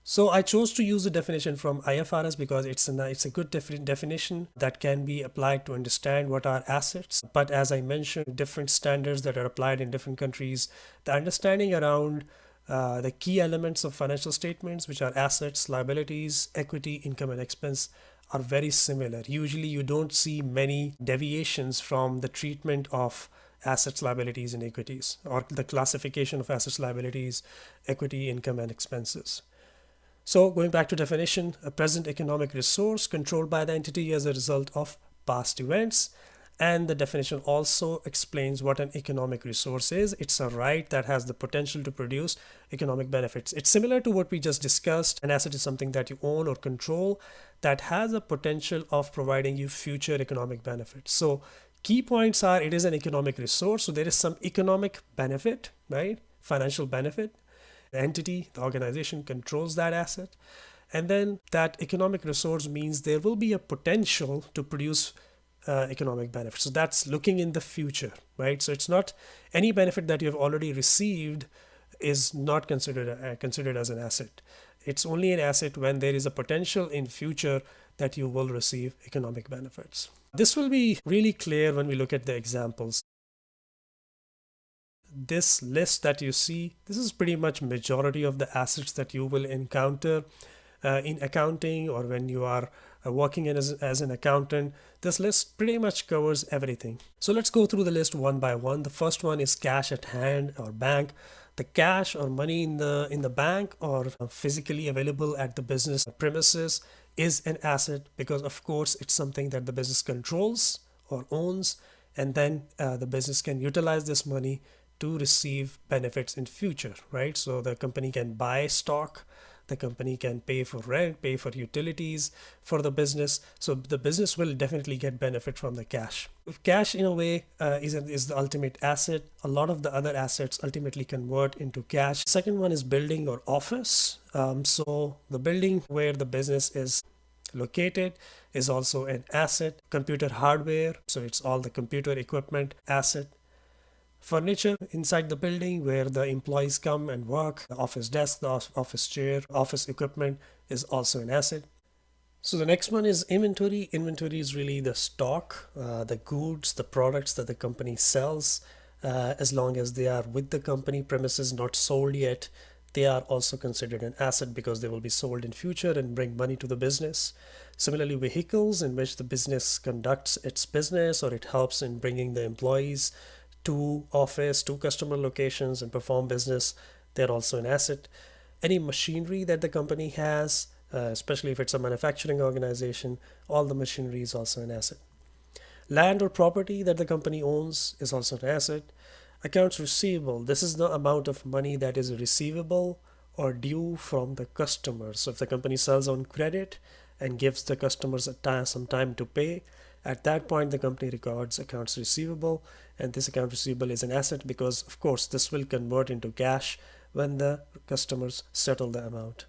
So I chose to use the definition from IFRS because it's a good definition that can be applied to understand what are assets. But as I mentioned, different standards that are applied in different countries, the understanding around the key elements of financial statements, which are assets, liabilities, equity, income, and expense, are very similar. Usually, you don't see many deviations from the treatment of assets, liabilities, and equities, or the classification of assets, liabilities, equity, income, and expenses. So going back to definition, a present economic resource controlled by the entity as a result of past events. And the definition also explains what an economic resource is. It's a right that has the potential to produce economic benefits. It's similar to what we just discussed. An asset is something that you own or control that has a potential of providing you future economic benefits. So key points are it is an economic resource. So there is some economic benefit, right? Financial benefit. The entity, the organization controls that asset. And then that economic resource means there will be a potential to produce economic benefits. So that's looking in the future, right? So it's not any benefit that you have already received is not considered as an asset. It's only an asset when there is a potential in future that you will receive economic benefits. This will be really clear when we look at the examples. This list that you see, this is pretty much majority of the assets that you will encounter in accounting, or when you are working as an accountant. This list pretty much covers everything. So let's go through the list one by one. The first one is cash at hand or bank. The cash or money in the bank or physically available at the business premises is an asset because of course it's something that the business controls or owns, and then the business can utilize this money to receive benefits in future, right? So the company can buy stock, the company can pay for rent, pay for utilities for the business. So the business will definitely get benefit from the cash. Cash in a way is the ultimate asset. A lot of the other assets ultimately convert into cash. Second one is building or office. So the building where the business is located is also an asset. Computer hardware, so it's all the computer equipment asset. Furniture inside the building where the employees come and work, the office desk, the office chair, office equipment is also an asset. So the next one is inventory. Inventory is really the stock, the goods, the products that the company sells. As long as they are with the company premises, not sold yet, they are also considered an asset because they will be sold in future and bring money to the business. Similarly, vehicles in which the business conducts its business or it helps in bringing the employees to office, to customer locations and perform business, they're also an asset. Any machinery that the company has, especially if it's a manufacturing organization, all the machinery is also an asset. Land or property that the company owns is also an asset. Accounts receivable, this is the amount of money that is receivable or due from the customer. So if the company sells on credit and gives the customers some time to pay, at that point the company records accounts receivable, and this account receivable is an asset because of course this will convert into cash when the customers settle the amount.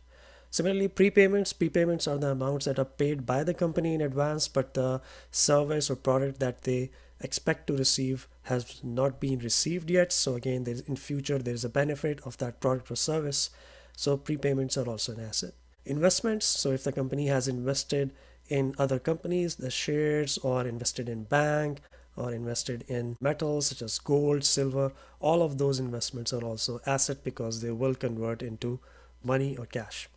Similarly, prepayments are the amounts that are paid by the company in advance, but the service or product that they expect to receive has not been received yet. So again, in future there is a benefit of that product or service. So prepayments are also an asset. Investments, so if the company has invested in other companies, the shares, or invested in bank, or invested in metals such as gold, silver, all of those investments are also asset because they will convert into money or cash.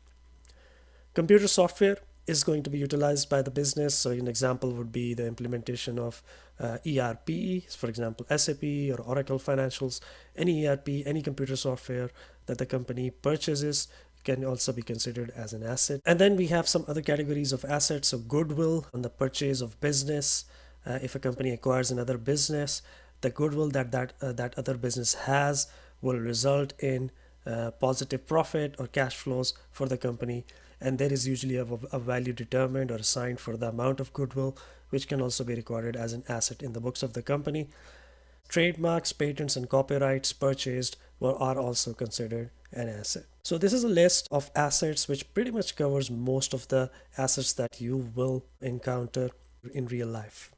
Computer software is going to be utilized by the business. So an example would be the implementation of ERP, for example, SAP or Oracle Financials. Any ERP, any computer software that the company purchases can also be considered as an asset. And then we have some other categories of assets. So goodwill on the purchase of business. If a company acquires another business, the goodwill that other business has will result in positive profit or cash flows for the company, and there is usually a value determined or assigned for the amount of goodwill, which can also be recorded as an asset in the books of the company. Trademarks, patents, and copyrights purchased are also considered an asset. So this is a list of assets which pretty much covers most of the assets that you will encounter in real life.